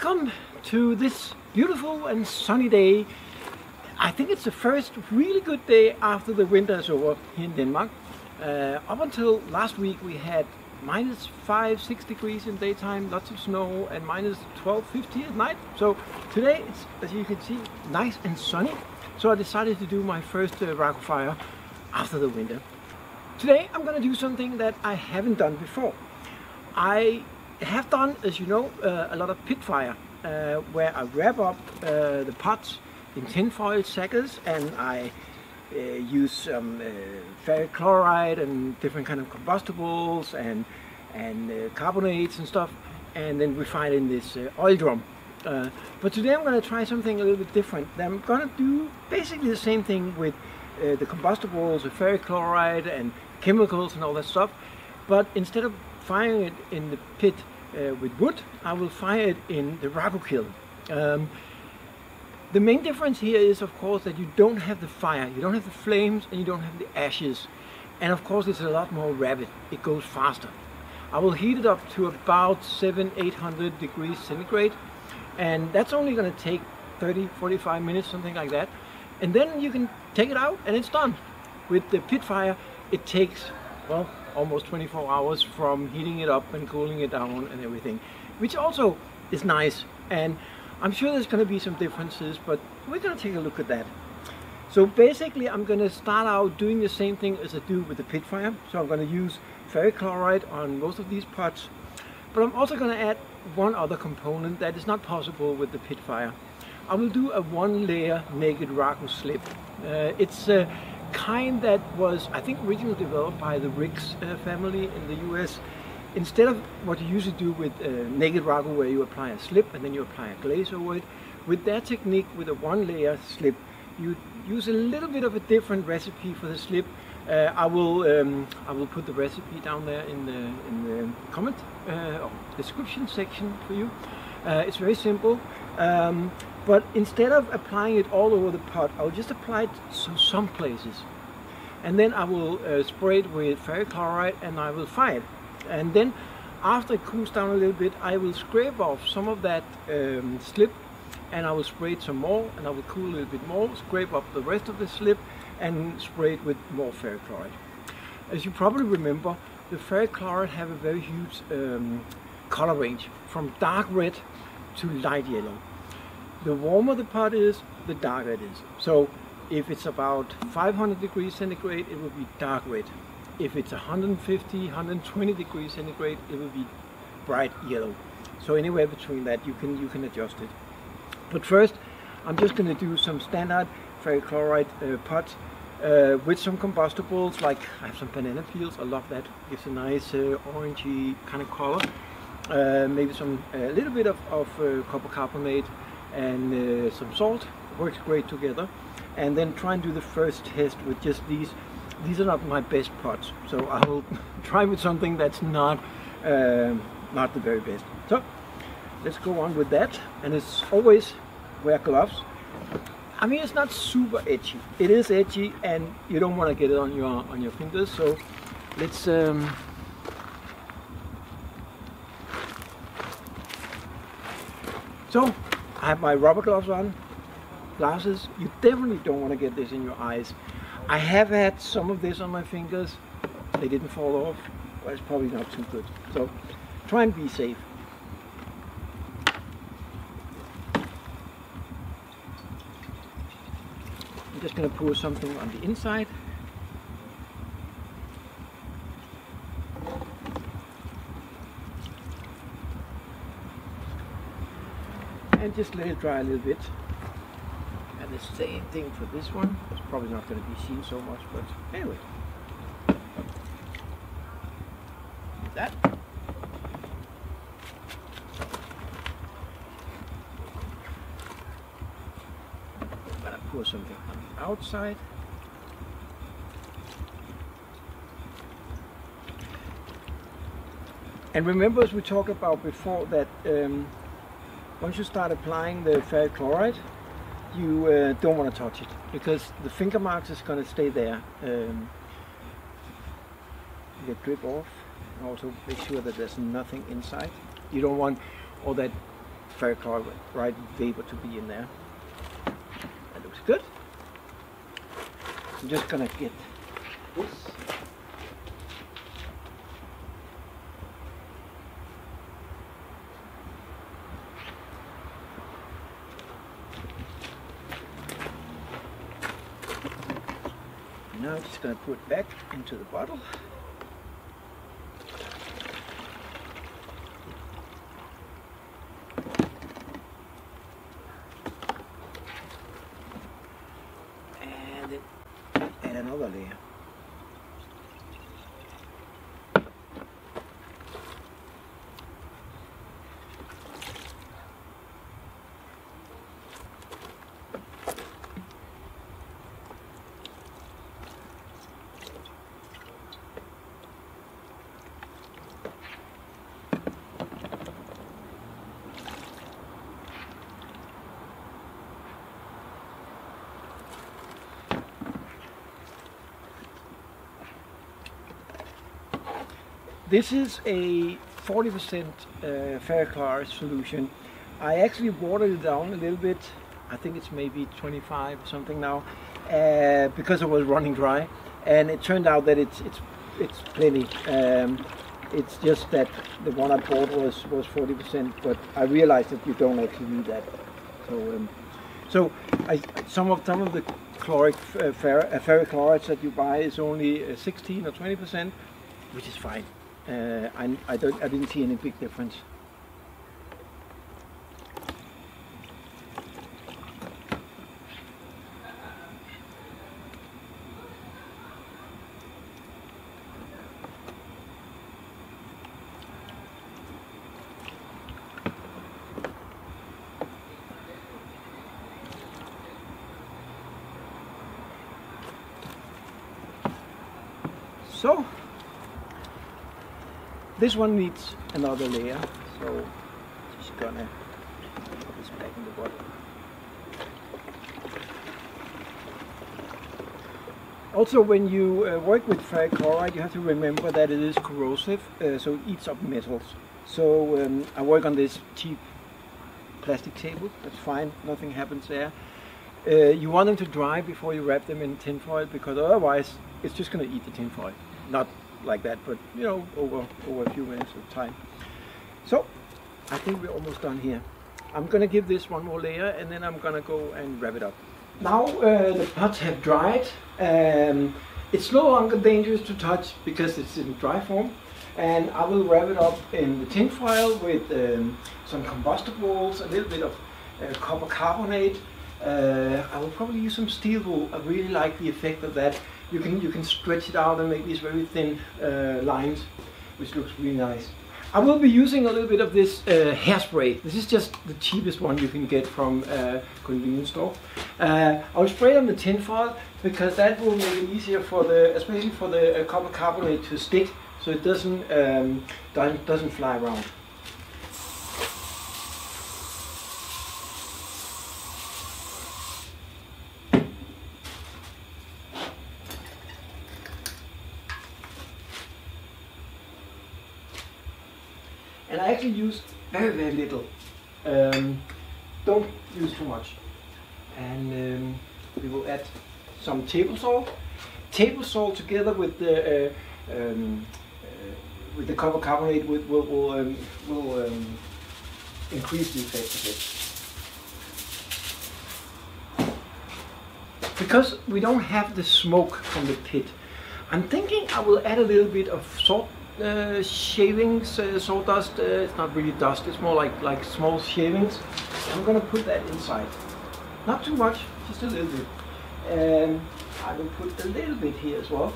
Welcome to this beautiful and sunny day. I think it's the first really good day after the winter is over here in Denmark. Up until last week we had minus 5-6 degrees in daytime, lots of snow, and minus 12-15 at night. So today it's, as you can see, nice and sunny. So I decided to do my first Raku fire after the winter. Today I'm going to do something that I haven't done before. I have done, as you know, a lot of pit fire where I wrap up the pots in tinfoil sackers, and I use some ferric chloride and different kind of combustibles and carbonates and stuff, and then refine it in this oil drum. But today I'm going to try something a little bit different. I'm going to do basically the same thing with the combustibles, the ferric chloride and chemicals and all that stuff, but instead of firing it in the pit with wood, I will fire it in the Raku kiln. The main difference here is, of course, that you don't have the fire, you don't have the flames, and you don't have the ashes. And of course it's a lot more rapid, it goes faster. I will heat it up to about 700-800 degrees centigrade, and that's only going to take 30-45 minutes, something like that. And then you can take it out and it's done. With the pit fire it takes, well, almost 24 hours from heating it up and cooling it down and everything, which also is nice. And I'm sure there's going to be some differences, but we're going to take a look at that. So basically I'm going to start out doing the same thing as I do with the pit fire. So I'm going to use ferric chloride on most of these pots, but I'm also going to add one other component that is not possible with the pit fire. I will do a one-layer naked Raku slip. It's a kind that was, I think, originally developed by the Riggs family in the US. Instead of what you usually do with naked Raku, where you apply a slip and then you apply a glaze over it, with their technique, with a one-layer slip, you use a little bit of a different recipe for the slip. I will put the recipe down there in the comment or description section for you. It's very simple, but instead of applying it all over the pot, I'll just apply it to some places, and then I will spray it with ferric chloride and I will fire it. And then after it cools down a little bit, I will scrape off some of that slip, and I will spray it some more, and I will cool a little bit more, scrape up the rest of the slip and spray it with more ferric chloride. As you probably remember, the ferric chloride have a very huge color range, from dark red to light yellow. The warmer the pot is, the darker it is. So if it's about 500 degrees centigrade, it will be dark red. If it's 150, 120 degrees centigrade, it will be bright yellow. So anywhere between that, you can adjust it. But first, I'm just going to do some standard ferric chloride pots with some combustibles. Like I have some banana peels. I love that. Gives a nice orangey kind of color. Maybe a little bit of copper carbonate and some salt. Works great together. And then try and do the first test with just these. These are not my best pots, so I will try with something that's not the very best. So let's go on with that. And as always, wear gloves. I mean, it's not super edgy. It is edgy, and you don't want to get it on your fingers. So let's. So I have my rubber gloves on, glasses. You definitely don't want to get this in your eyes. I have had some of this on my fingers. They didn't fall off, but it's probably not too good. So try and be safe. I'm just going to pour something on the inside. And just let it dry a little bit. And the same thing for this one. It's probably not going to be seen so much, but anyway. Like that. I'm going to pour something on the outside. And remember, as we talked about before, that once you start applying the ferric chloride, you don't want to touch it, because the finger marks is going to stay there. Get drip off, and also make sure that there's nothing inside. You don't want all that ferrochloride vapor to be in there. That looks good. I'm just gonna get this. Now I'm just going to put it back into the bottle. And then add another layer. This is a 40% ferrochloride solution. I actually watered it down a little bit. I think it's maybe 25 or something now, because it was running dry, and it turned out that it's plenty. It's just that the one I bought was 40%, but I realized that you don't actually need that. So, some of the ferrochlorides that you buy is only 16 or 20%, which is fine. I didn't see any big difference. So this one needs another layer, so just gonna put this back in the bottle. Also, when you work with ferrochloride, you have to remember that it is corrosive, so it eats up metals. So I work on this cheap plastic table. That's fine, nothing happens there. You want them to dry before you wrap them in tin foil, because otherwise it's just going to eat the tin foil. Not like that, but you know, over a few minutes of time. So I think we're almost done here. I'm going to give this one more layer, and then I'm going to go and wrap it up. Now the pots have dried. It's no longer dangerous to touch because it's in dry form, and I will wrap it up in the tin foil with some combustibles, a little bit of copper carbonate. I will probably use some steel wool. I really like the effect of that. You can stretch it out and make these very thin lines, which looks really nice. I will be using a little bit of this hairspray. This is just the cheapest one you can get from a convenience store. I'll spray on the tin foil because that will make it easier for especially for the copper carbonate to stick, so it doesn't fly around. And I actually used very little. Don't use too much. And we will add some table salt. Table salt together with the copper carbonate will increase the effect of it. Because we don't have the smoke from the pit, I'm thinking I will add a little bit of salt. Shavings, sawdust. It's not really dust, it's more like small shavings. I'm gonna put that inside. Not too much, just a little bit. And I will put a little bit here as well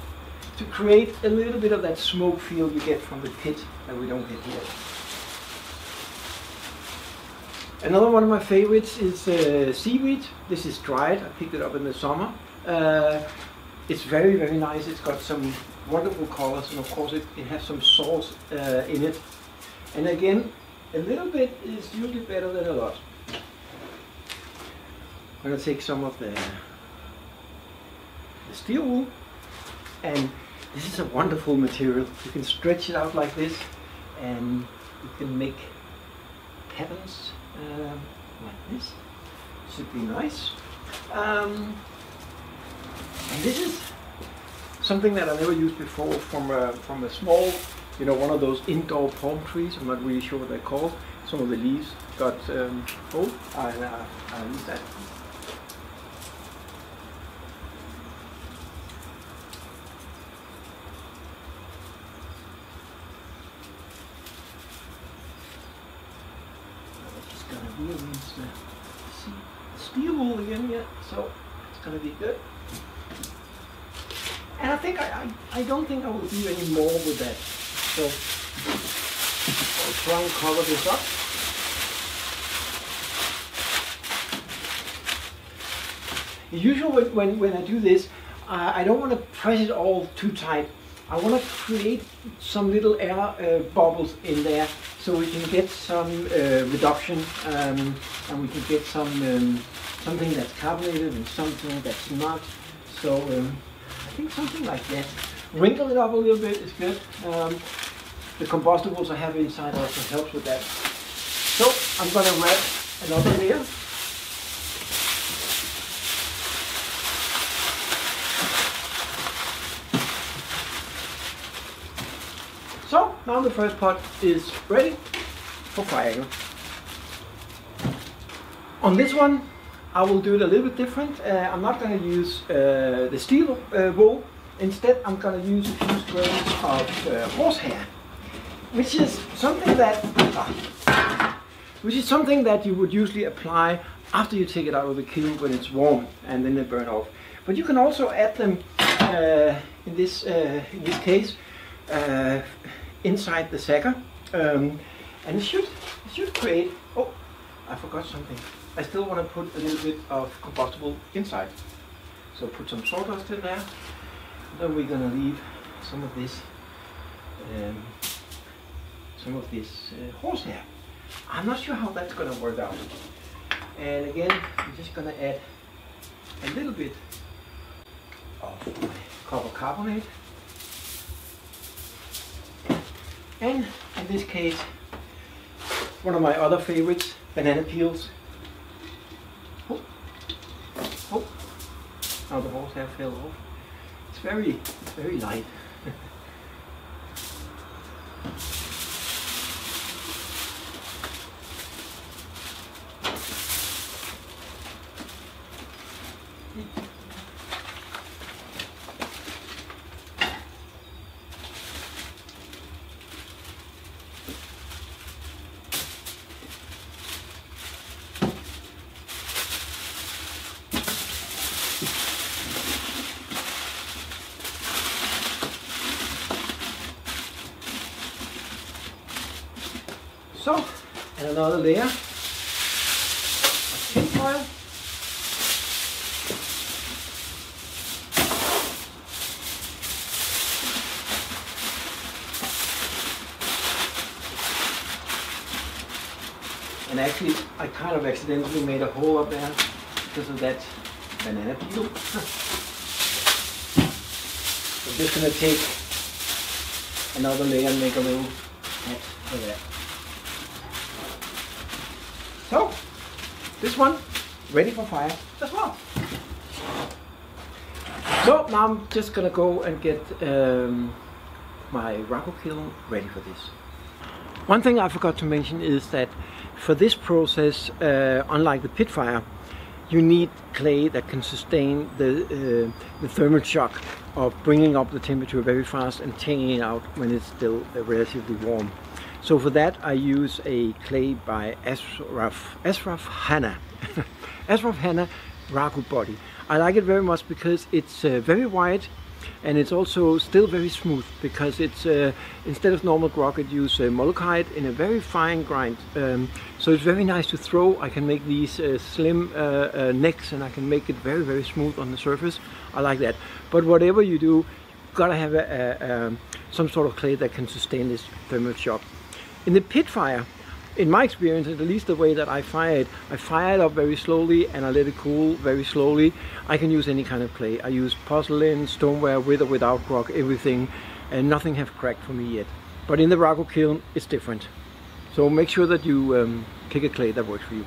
to create a little bit of that smoke feel you get from the pit that we don't get here. Another one of my favorites is seaweed. This is dried. I picked it up in the summer. It's very nice. It's got some wonderful colors, and of course it has some salt in it. And again, a little bit is usually better than a lot. I'm going to take some of the steel wool, and this is a wonderful material. You can stretch it out like this, and you can make happens like this. Should be nice. And this is something that I never used before from a small, you know, one of those indoor palm trees. I'm not really sure what they're called. Some of the leaves got old. I use that. I'm just gonna rearrange the steel wool again, yeah. So it's gonna be good. And I think I don't think I will do any more with that. So I'll try and cover this up. Usually when I do this, I don't want to press it all too tight. I want to create some little air bubbles in there so we can get some reduction and we can get some something that's carbonated and something that's not. So I think something like that. Wrinkle it up a little bit is good. The combustibles I have inside also helps with that. So I'm going to wrap another layer. So now the first pot is ready for firing. On this one I will do it a little bit different. I'm not going to use the steel wool. Instead I'm going to use a few strands of horsehair, which is something that you would usually apply after you take it out of the kiln when it's warm and then they burn off. But you can also add them in this case inside the sacker, and it should create. Oh, I forgot something. I still want to put a little bit of combustible inside, so put some sawdust in there. Then we're gonna leave some of this horsehair. I'm not sure how that's gonna work out. And again, I'm just gonna add a little bit of copper carbonate. And in this case, one of my other favorites, banana peels. Oh, oh. Now the horsehair fell off. It's very light. So, and another layer of tin foil. And actually, I kind of accidentally made a hole up there because of that banana peel. I'm just going to take another layer and make a little hat for that. So, this one ready for fire as well. So now I'm just gonna go and get my Raku kiln ready for this. One thing I forgot to mention is that for this process, unlike the pit fire, you need clay that can sustain the thermal shock of bringing up the temperature very fast and taking it out when it's still relatively warm. So for that I use a clay by Ashraf Hanna. Ashraf Hanna Raku body. I like it very much because it's very wide and it's also still very smooth, because it's instead of normal grog, it uses Molochite in a very fine grind. So it's very nice to throw. I can make these slim necks and I can make it very smooth on the surface. I like that. But whatever you do, you've got to have some sort of clay that can sustain this thermal shock. In the pit fire, in my experience, at least the way that I fire it up very slowly and I let it cool very slowly. I can use any kind of clay. I use porcelain, stoneware, with or without grog, everything, and nothing have cracked for me yet. But in the Raku kiln, it's different. So make sure that you pick a clay that works for you.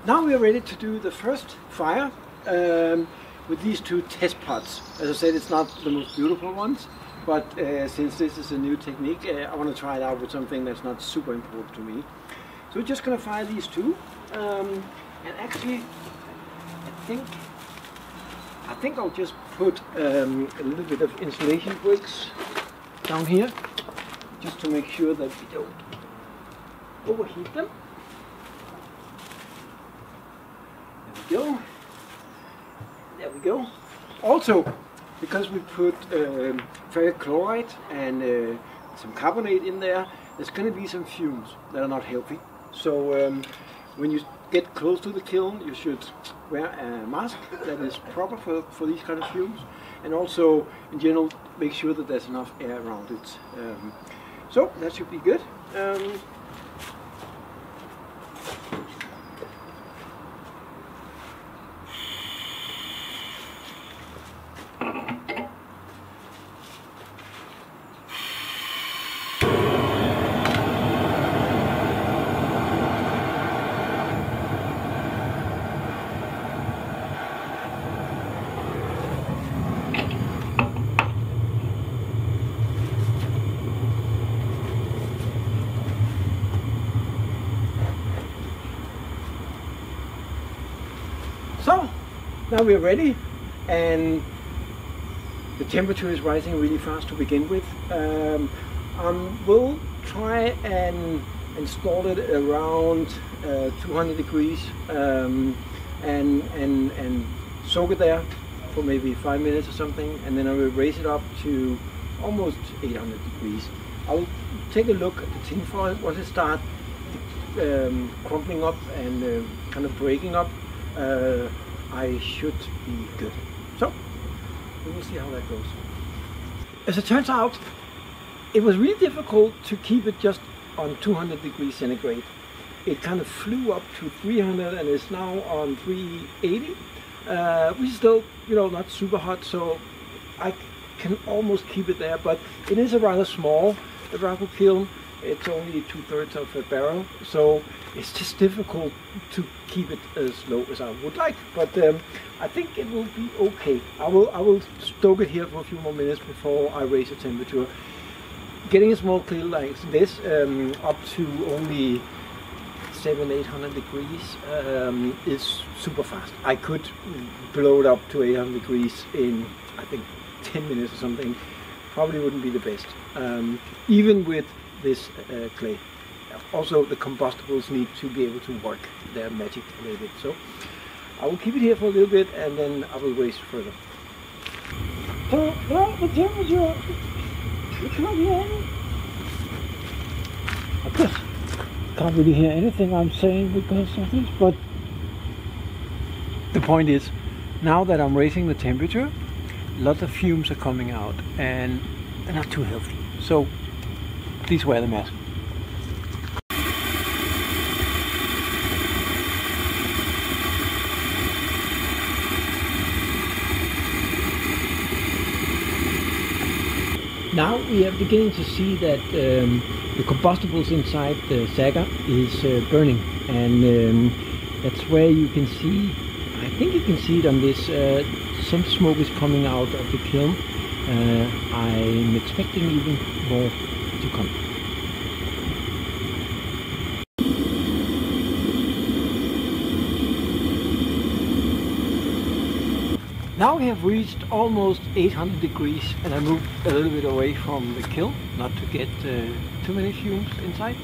Now we are ready to do the first fire with these two test pots. As I said, it's not the most beautiful ones, but since this is a new technique, I want to try it out with something that's not super important to me. So we're just going to fire these two, and actually I think I'll just put a little bit of insulation bricks down here, just to make sure that we don't overheat them. There we go. There we go. Also, because we put ferric chloride and some carbonate in there, there's going to be some fumes that are not healthy. So when you get close to the kiln, you should wear a mask that is proper for these kind of fumes, and also in general make sure that there's enough air around it. So that should be good. So now we're ready, and the temperature is rising really fast to begin with. We'll try and install it around 200 degrees and soak it there for maybe 5 minutes or something, and then I will raise it up to almost 800 degrees. I'll take a look at the tin foil once it starts crumpling up and kind of breaking up. I should be good. So we will see how that goes. As it turns out, it was really difficult to keep it just on 200 degrees centigrade. It kind of flew up to 300 and is now on 380, which is still, not super hot, so I can almost keep it there, but it is a rather small Raku kiln. It's only 2/3 of a barrel, so it's just difficult to keep it as low as I would like. But I think it will be okay. I will stoke it here for a few more minutes before I raise the temperature. Getting a small kiln like this up to only 700-800 degrees is super fast. I could blow it up to 800 degrees in, I think, 10 minutes or something. Probably wouldn't be the best, even with this clay. Also, the combustibles need to be able to work their magic a little bit. So I will keep it here for a little bit, and then I will raise further. So the temperature, you can't hear anything. Of course, can't really hear anything I'm saying because of this, but the point is, now that I'm raising the temperature, lots of fumes are coming out, and they're not too healthy. So please wear the mask. Now we are beginning to see that the combustibles inside the Saga is burning, and that's where you can see, I think you can see it on this, some smoke is coming out of the kiln. I'm expecting even more to come. Now we have reached almost 800 degrees, and I moved a little bit away from the kiln, not to get too many fumes inside.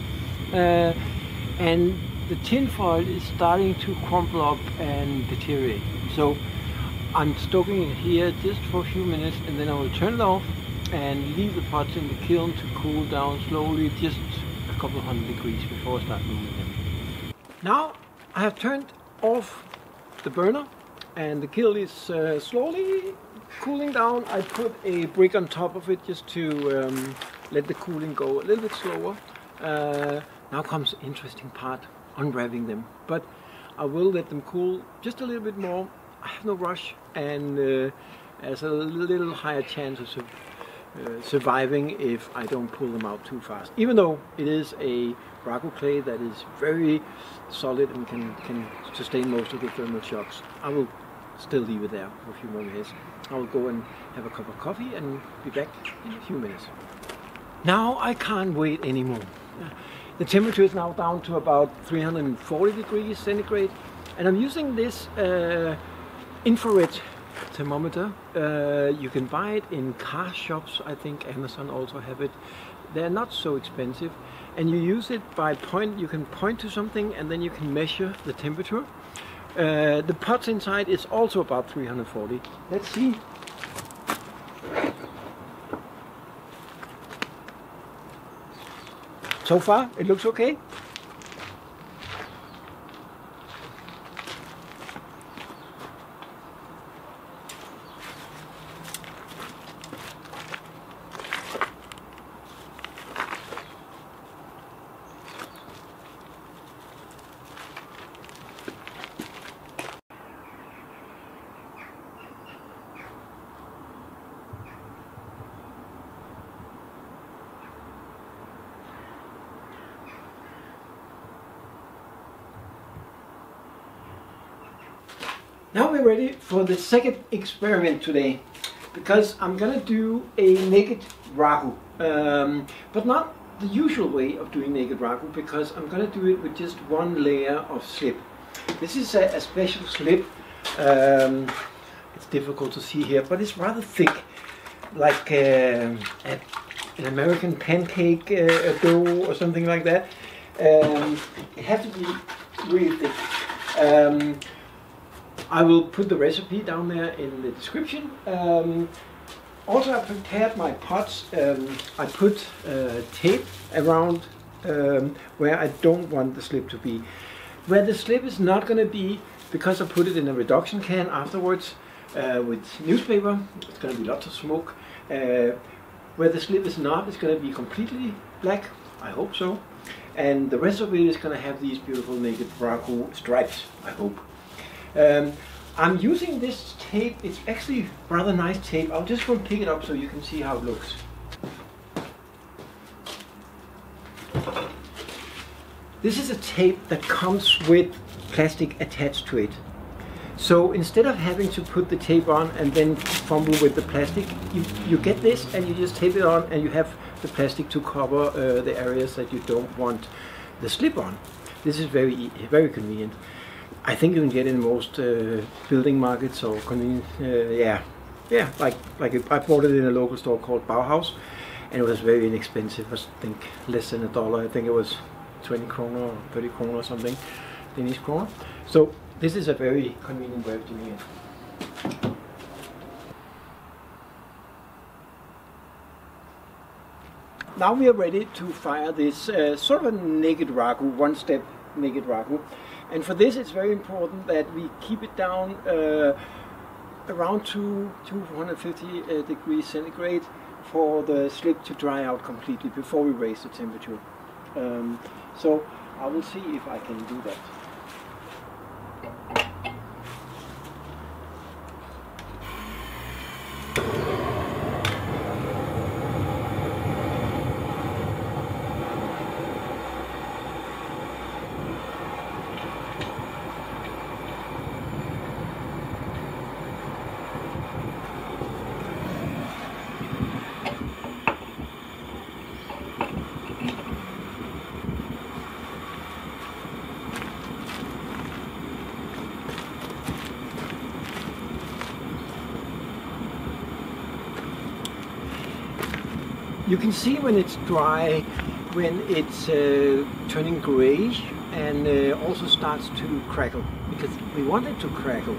And the tin foil is starting to crumple up and deteriorate. So I'm stoking it here just for a few minutes, and then I will turn it off and leave the pots in the kiln to cool down slowly, just a couple of hundred degrees before I start moving them. Now I have turned off the burner, and the kiln is slowly cooling down. I put a brick on top of it just to let the cooling go a little bit slower. Now comes the interesting part, unwrapping them. But I will let them cool just a little bit more. I have no rush, and there's a little higher chances of surviving if I don't pull them out too fast. Even though it is a ragu clay that is very solid and can sustain most of the thermal shocks, I will still leave it there for a few more minutes. I will go and have a cup of coffee and be back in a few minutes. Now I can't wait anymore. The temperature is now down to about 340 degrees centigrade, and I'm using this infrared thermometer. You can buy it in car shops. I think Amazon also have it. They're not so expensive, and you use it by you can point to something and then you can measure the temperature. The pots inside is also about 340. Let's see. So far it looks okay. Now we're ready for the second experiment today, because I'm gonna do a naked ragu, but not the usual way of doing naked ragu, because I'm gonna do it with just one layer of slip. This is a special slip. It's difficult to see here, but it's rather thick, like an American pancake dough or something like that. It has to be really thick. I will put the recipe down there in the description. Also, I prepared my pots. I put tape around where I don't want the slip to be. Where the slip is not going to be, because I put it in a reduction can afterwards with newspaper, it's going to be lots of smoke. Where the slip is not, it's going to be completely black, I hope so. And the rest of it is going to have these beautiful naked ragu stripes, I hope. I'm using this tape. It's actually rather nice tape. I'll just go and pick it up so you can see how it looks. This is a tape that comes with plastic attached to it. So instead of having to put the tape on and then fumble with the plastic, you get this and you just tape it on, and you have the plastic to cover the areas that you don't want the slip on. This is very convenient. I think you can get it in most building markets or convenience. Like I bought it in a local store called Bauhaus, and it was very inexpensive. I think less than $1. I think it was 20 kroner or 30 kroner or something, Danish kroner. So this is a very convenient way of doing it. Now we are ready to fire this sort of a naked ragu, one-step naked ragu. And for this, it's very important that we keep it down around 250 degrees centigrade for the slip to dry out completely before we raise the temperature. So I will see if I can do that. You can see when it's dry, when it's turning grayish, and also starts to crackle, because we want it to crackle,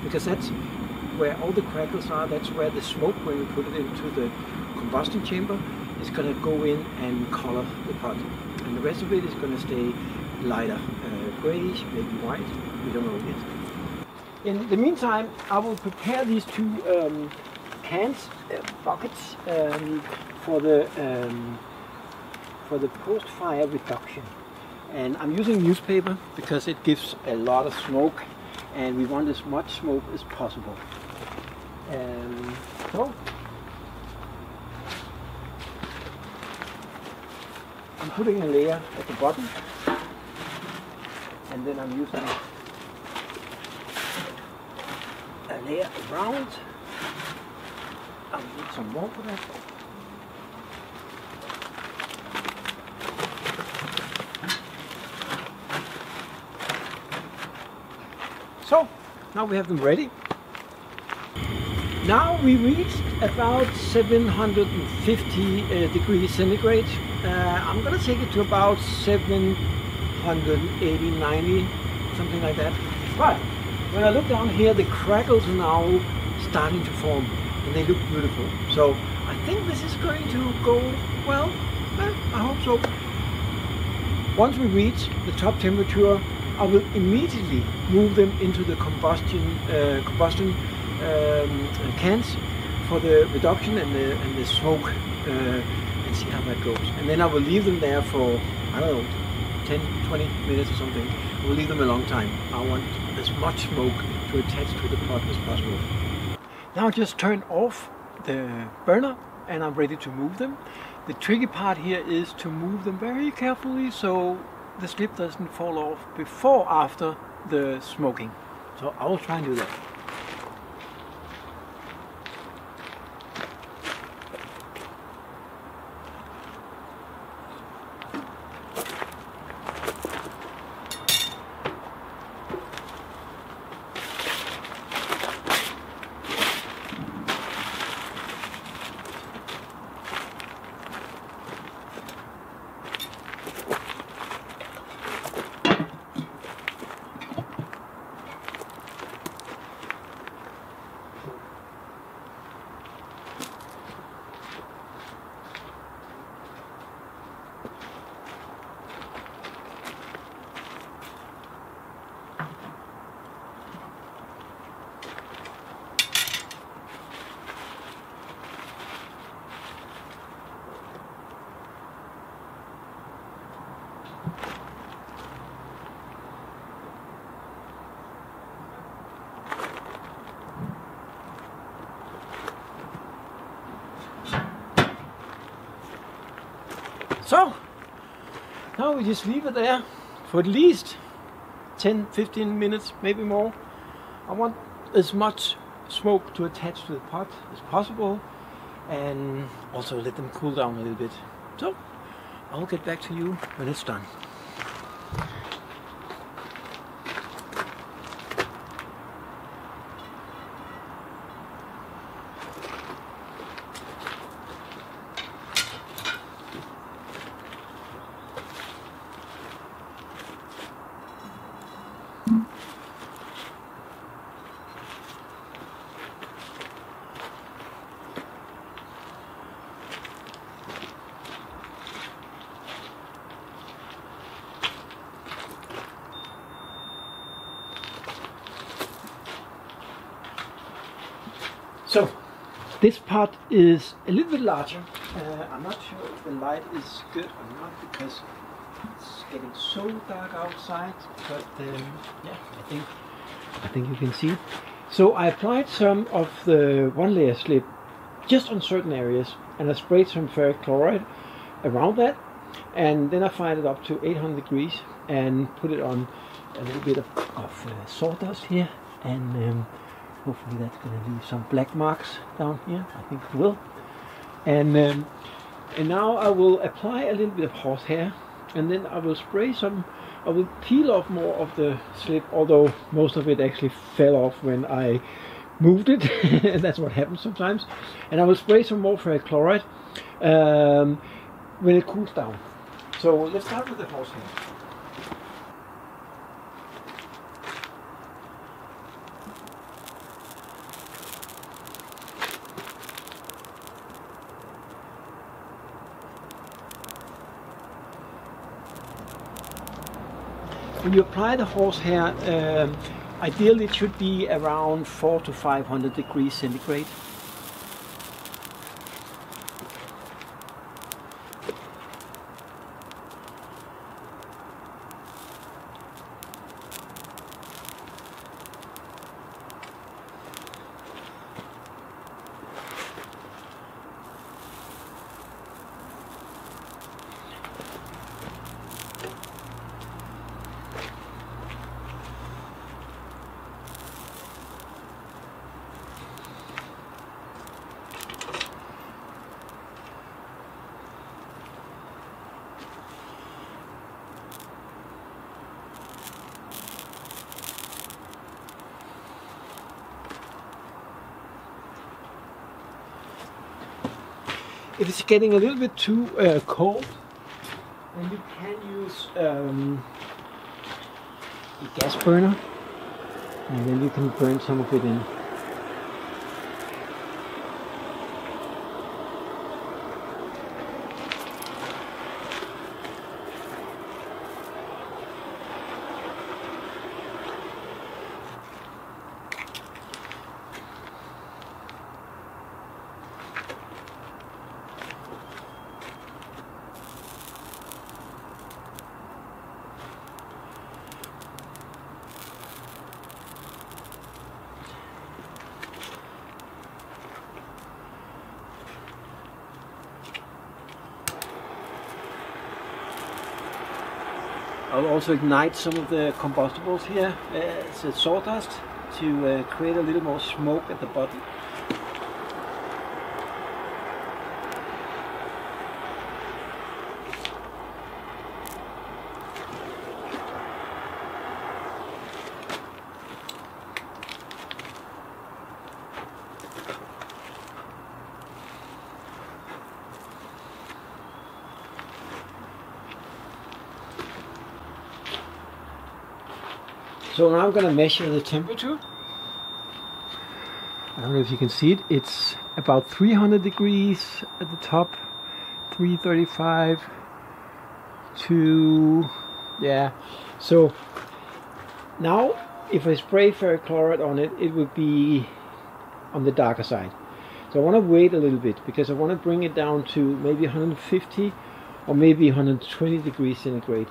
because that's where all the crackles are. That's where the smoke, when we put it into the combustion chamber, is going to go in and color the pot, and the rest of it is going to stay lighter, grayish, maybe white, we don't know yet. In the meantime, I will prepare these two cans, buckets, for the post-fire reduction. And I'm using newspaper because it gives a lot of smoke, and we want as much smoke as possible. So I'm putting a layer at the bottom, and then I'm using a layer around. I'll need some more for that. So, now we have them ready. Now we reached about 750 degrees centigrade. I'm gonna take it to about 780, 90, something like that. But when I look down here, the crackles are now starting to form and they look beautiful. So I think this is going to go well. I hope so. Once we reach the top temperature, I will immediately move them into the combustion cans for the reduction and the smoke, and see how that goes. And then I will leave them there for, I don't know, 10, 20 minutes or something. I will leave them a long time. I want as much smoke to attach to the pot as possible. Now I just turn off the burner and I'm ready to move them. The tricky part here is to move them very carefully so the slip doesn't fall off before or after the smoking. So I will try and do that. So, now we just leave it there for at least 10-15 minutes, maybe more. I want as much smoke to attach to the pot as possible and also let them cool down a little bit. So, I'll get back to you when it's done. So, this pot is a little bit larger. I'm not sure if the light is good or not because it's getting so dark outside, but yeah, I think you can see. So I applied some of the one layer slip just on certain areas, and I sprayed some ferric chloride around that, and then I fired it up to 800 degrees and put it on a little bit of sawdust here, and hopefully that's going to leave some black marks down here. I think it will. And now I will apply a little bit of horsehair, and then I will spray some. I will peel off more of the slip, although most of it actually fell off when I moved it. That's what happens sometimes. And I will spray some more ferric chloride when it cools down. So let's start with the horsehair. When you apply the horsehair, ideally it should be around 400 to 500 degrees centigrade. if it's getting a little bit too cold, then you can use a gas burner, and then you can burn some of it in. I'll also ignite some of the combustibles here. It's a sawdust to create a little more smoke at the bottom. So now I'm going to measure the temperature. I don't know if you can see it. It's about 300 degrees at the top, 335 to, yeah. So now if I spray ferric chloride on it, it would be on the darker side. So I want to wait a little bit because I want to bring it down to maybe 150 or maybe 120 degrees centigrade.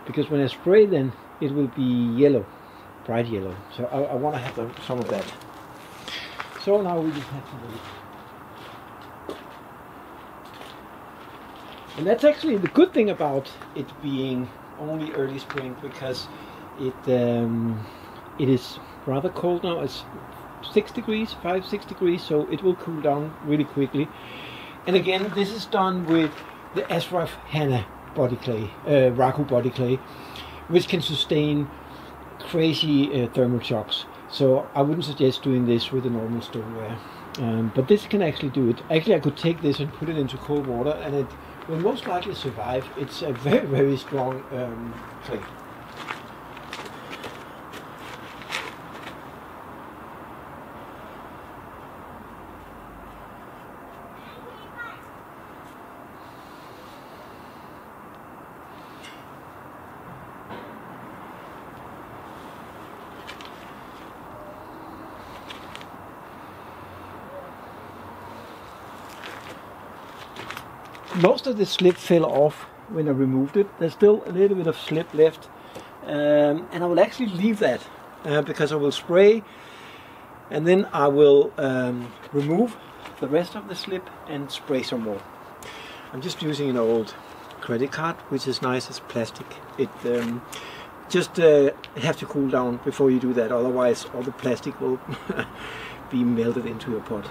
Because when I spray then it will be yellow. Bright yellow, so I want to have some of that. So now we just have to wait. And that's actually the good thing about it being only early spring, because it is rather cold now. It's 6 degrees, 5-6 degrees, so it will cool down really quickly. And again, this is done with the Ashraf Hanna body clay, Raku body clay, which can sustain crazy thermal shocks. So I wouldn't suggest doing this with a normal stoneware, but this can actually do it. Actually, I could take this and put it into cold water and it will most likely survive. It's a very, very strong clay. Most of the slip fell off when I removed it. There's still a little bit of slip left, and I will actually leave that because I will spray and then I will remove the rest of the slip and spray some more. I'm just using an old credit card, which is nice as plastic. It just have to cool down before you do that, otherwise all the plastic will be melted into your pot.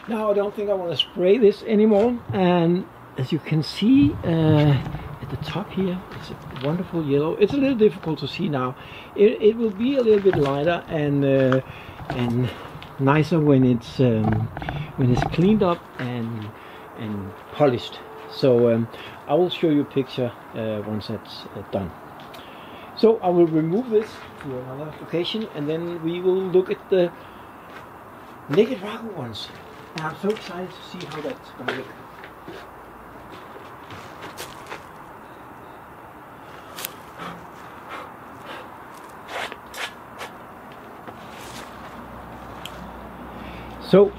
Now I don't think I want to spray this anymore, and as you can see at the top here, it's a wonderful yellow. It's a little difficult to see now. It will be a little bit lighter and nicer when it's cleaned up and polished. So I will show you a picture once that's done. So I will remove this to another location, and then we will look at the naked ragu ones. And I'm so excited to see how that's going to look. So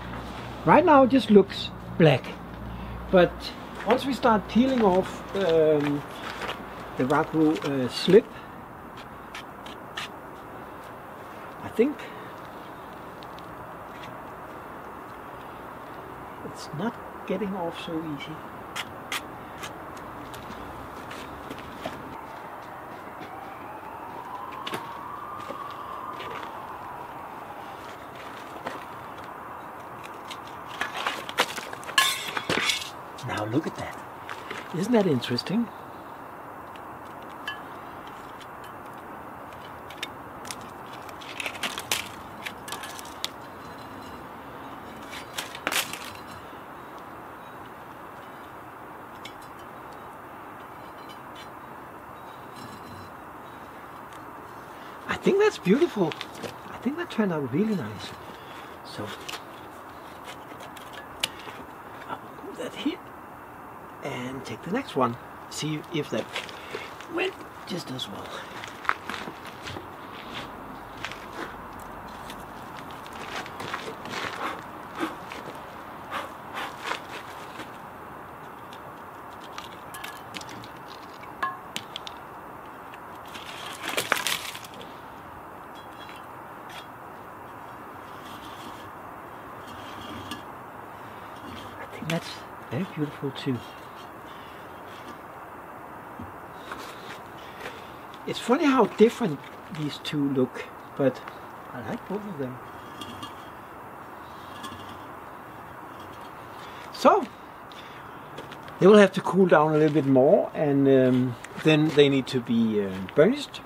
right now it just looks black, but once we start peeling off the ragu slip, I think it's not getting off so easy. Now look at that. Isn't that interesting? I think that's beautiful. I think that turned out really nice. So I will move that here and take the next one. See if that went just as well. That's very beautiful too. It's funny how different these two look, but I like both of them. So they will have to cool down a little bit more, and then they need to be burnished.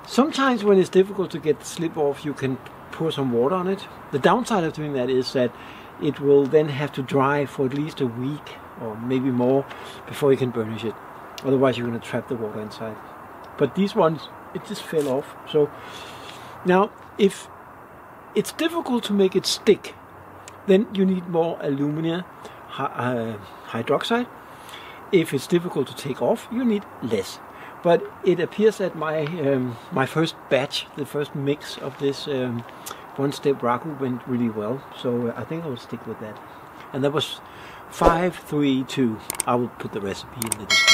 Sometimes when it's difficult to get the slip off, you can pour some water on it. The downside of doing that is that it will then have to dry for at least a week or maybe more before you can burnish it. Otherwise you're going to trap the water inside. But these ones, it just fell off. So now if it's difficult to make it stick, then you need more alumina hydroxide. If it's difficult to take off, you need less. But it appears that my first batch, the first mix of this one-step ragu went really well, so I think I will stick with that. And that was 532. I will put the recipe in the description.